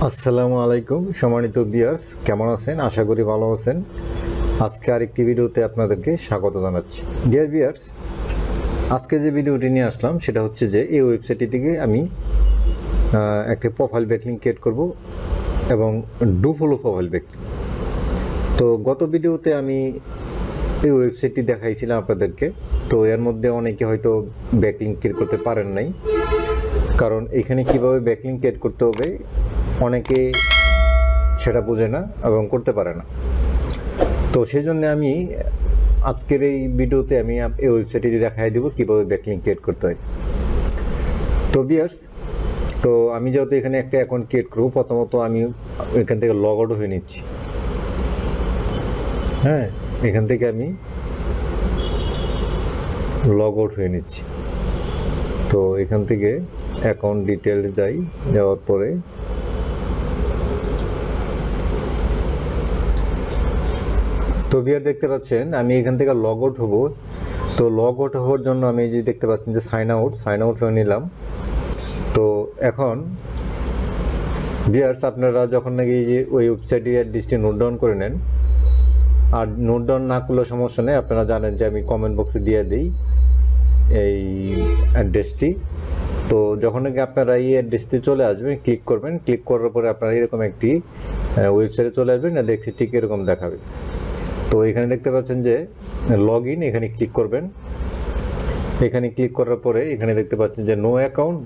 আসসালামু আলাইকুম সম্মানিত ভিউয়ার্স, কেমন আছেন? আশা করি ভালো আছেন। আজকে আরেকটি ভিডিওতে আপনাদেরকে স্বাগত জানাচ্ছি। ডিয়ার ভিউয়ার্স, আজকে যে ভিডিওটি নিয়ে আসলাম সেটা হচ্ছে যে এই ওয়েবসাইটটি থেকে আমি একটা প্রোফাইল ব্যাকলিংক ক্রিয়েট করব এবং ডু ফলো প্রোফাইল ব্যাকলিংক। তো গত ভিডিওতে আমি এই ওয়েবসাইটটি দেখাইছিলাম আপনাদেরকে। তো এর মধ্যে অনেকে হয়তো ব্যাকলিংক ক্রিয়েট করতে পারেন নাই, কারণ এখানে কিভাবে ব্যাকলিংক ক্রিয়েট করতে হবে অনেকে সেটা বোঝে না এবং করতে পারে না। তো সেই জন্য আমি আজকের এই ভিডিওতে আমি এই ওয়েবসাইটটি দেখাই দেবো কীভাবে ব্যাকলিংক ক্রিয়েট করতে হয়। তো ভিউয়ার্স, তো আমি যেহেতু এখানে একটা অ্যাকাউন্ট ক্রিয়েট করবো, প্রথমত আমি এখান থেকে লগ আউট হয়ে নিচ্ছি। হ্যাঁ, এখান থেকে আমি লগ আউট হয়ে নিচ্ছি। তো এখান থেকে অ্যাকাউন্ট ডিটেলস যাওয়ার পরে তো ভিউয়ার দেখতে পাচ্ছেন আমি এখান থেকে লগ আউট হব। তো লগ আউট হওয়ার জন্য আমি যে দেখতে পাচ্ছেন যে সাইন আউট হয়ে নিলাম। তো এখন ভিউয়ার্স, আপনারা যখন নাকি যে ওই ওয়েবসাইটের অ্যাড্রেসটি নোট ডাউন করে নেন, আর নোট ডাউন না করলে সমস্যা নেই, আপনারা জানেন যে আমি কমেন্ট বক্সে দিয়ে দিই এই অ্যাড্রেসটি। তো যখন নাকি আপনারা এই অ্যাড্রেসটি চলে আসবেন, ক্লিক করবেন, ক্লিক করার পরে আপনারা এরকম একটি ওয়েবসাইটে চলে আসবেন, না দেখতে ঠিক এরকম দেখাবে। তো এখানে দেখতে পাচ্ছেন যে লগ ইন, এখানে ক্লিক করবেন। এখানে ক্লিক করার পরে এখানে দেখতে পাচ্ছেন যে নো অ্যাকাউন্ট,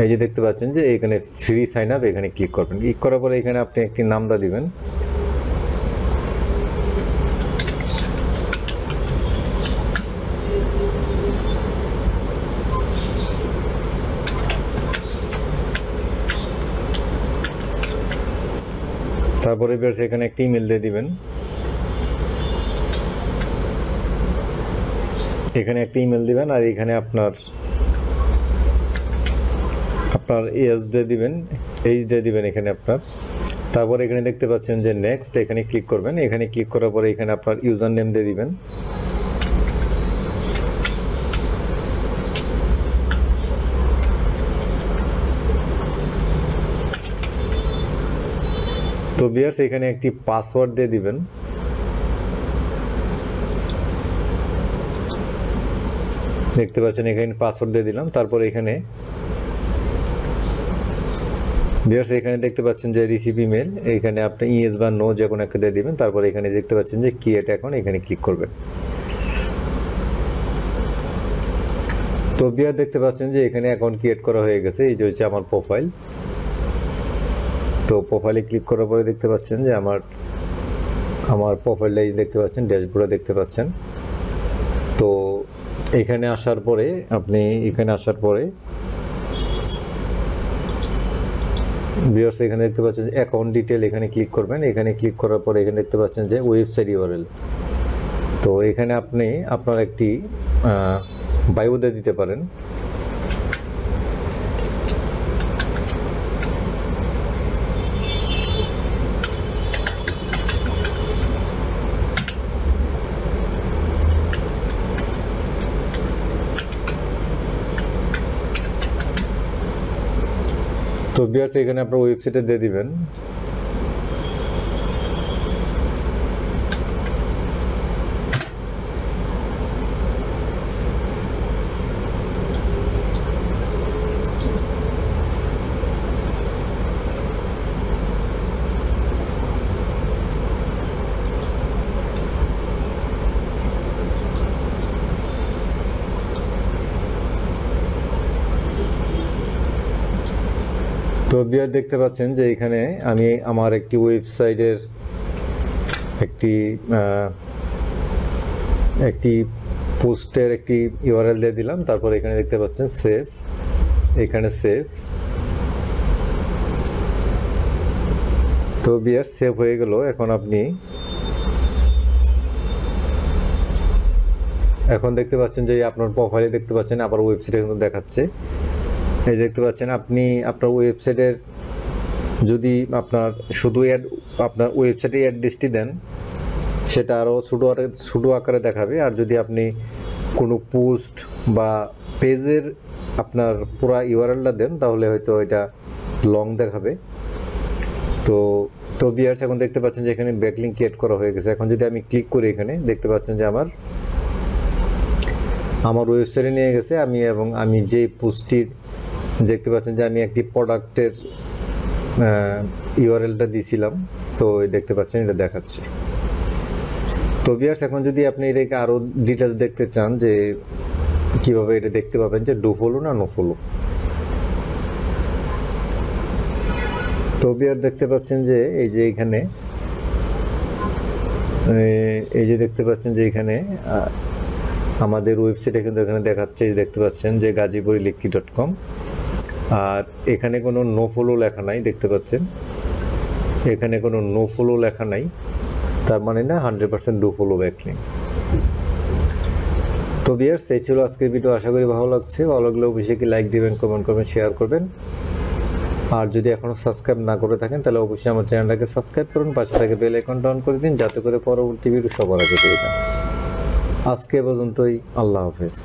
এই যে দেখতে পাচ্ছেন যে এখানে ফ্রি সাইন আপ, এখানে ক্লিক করবেন। ক্লিক করার পরে এখানে আপনি একটি নামটা দিবেন। তারপরে বেশ এখানে একটি ইমেল দিয়ে দিবেন। এখানে একটা ইমেল দিবেন, আর এখানে আপনার এজ দিয়ে দিবেন, এখানে আপনার। তারপর এখানে দেখতে পাচ্ছেন যে নেক্সট, এখানে ক্লিক করবেন। এখানে ক্লিক করার পরে এখানে আপনার ইউজার নেম দিয়ে দিবেন। তো ভিউয়ার্স, এখানে একটি পাসওয়ার্ড দিয়ে দিবেন। দেখতে পাচ্ছেন এখানে পাসওয়ার্ড দিয়ে দিলাম। তারপর এখানে ভিউয়ার্স, এখানে দেখতে পাচ্ছেন যে রিসিভ ইমেল, এখানে আপনি ইয়েস বা নো যে কোনো একটা দিয়ে দিবেন। তারপর এখানে দেখতে পাচ্ছেন যে ক্রিয়েট অ্যাকাউন্ট, এখানে ক্লিক করবেন। তো ভিউয়ার দেখতে পাচ্ছেন যে এখানে অ্যাকাউন্ট ক্রিয়েট করা হয়ে গেছে। এই যে হচ্ছে আমার প্রোফাইল। তো প্রোফাইলে ক্লিক করার পরে দেখতে পাচ্ছেন যে আমার প্রোফাইলটা দেখতে পাচ্ছেন, ড্যাশবোর্ডে দেখতে পাচ্ছেন। তো এখানে আসার পরে ভিউয়ার্স, এখানে দেখতে পাচ্ছেন যে অ্যাকাউন্ট ডিটেল, এখানে ক্লিক করবেন। এখানে ক্লিক করার পরে এখানে দেখতে পাচ্ছেন যে ওয়েবসাইট ইউআরএল। তো এখানে আপনি আপনার একটি বায়ো দিয়ে দিতে পারেন। তো ভিউয়ার্স, এখানে আপনার ওয়েবসাইটে দিয়ে দিবেন। তো ভিউয়ার দেখতে পাচ্ছেন যে এখানে আমি আমার একটি ওয়েবসাইটের একটি পোস্টের একটি ইউআরএল দিয়ে দিলাম। তারপর এখানে দেখতে পাচ্ছেন সেভ, এখানে সেভ। তো ভিউয়ার সেভ হয়ে গেল। এখন দেখতে পাচ্ছেন যে আপনার প্রোফাইলে দেখতে পাচ্ছেন আবার ওয়েবসাইটে কিন্তু দেখাচ্ছে। এই দেখতে পাচ্ছেন আপনি আপনার ওয়েবসাইটের যদি শুধু আপনার ওয়েবসাইটের অ্যাড্রেসটি দেন, সেটা আরও ছোটো আকারে দেখাবে। আর যদি আপনি কোনো পোস্ট বা পেজের আপনার পুরো ইউআরএলটা দেন, তাহলে হয়তো এটা লং দেখাবে। তো তো ভিউয়ার্স এখন দেখতে পাচ্ছেন যে এখানে ব্যাকলিংক ক্রিয়েট করা হয়ে গেছে। এখন যদি আমি ক্লিক করি এখানে দেখতে পাচ্ছেন যে আমার ওয়েবসাইটে নিয়ে গেছে। আমি যে পোস্টটির দেখতে পাচ্ছেন যে আমি একটি প্রোডাক্টের ইউআরএলটা দিয়েছিলাম, তো দেখতে পাচ্ছেন এটা দেখাচ্ছে। তো ভিউয়ার্স এখন যদি আপনি এটাকে আরও ডিটেলস দেখতে চান যে কিভাবে এটা দেখতে পাবেন যে ডু ফলো না নো ফলো। তো ভিউয়ার দেখতে পাচ্ছেন যে এই যে এখানে দেখতে পাচ্ছেন যে এখানে আমাদের ওয়েবসাইটে কিন্তু এখানে দেখাচ্ছে, দেখতে পাচ্ছেন যে gazipurelectric.com, আর এখানে কোনো নো ফলো লেখা নাই। দেখতে পাচ্ছেন এখানে কোনো নো ফলো লেখা নাই, তার মানে না 100% ডু ফলো ব্যাকলিংক। তো ভিউয়ার্স এই ছিল আজকের ভিডিও। আশা করি ভালো লাগছে। ভালো লাগলে অবশ্যই কি লাইক দিবেন, কমেন্ট করবেন, শেয়ার করবেন। আর যদি এখনও সাবস্ক্রাইব না করে থাকেন তাহলে অবশ্যই আমার চ্যানেলটাকে সাবস্ক্রাইব করুন, পাশে থেকে বেল আইকনটা অন করে দিন যাতে করে পরবর্তী ভিডিও সবার আগে পেয়ে যান। আজকে পর্যন্তই, আল্লাহ হাফেজ।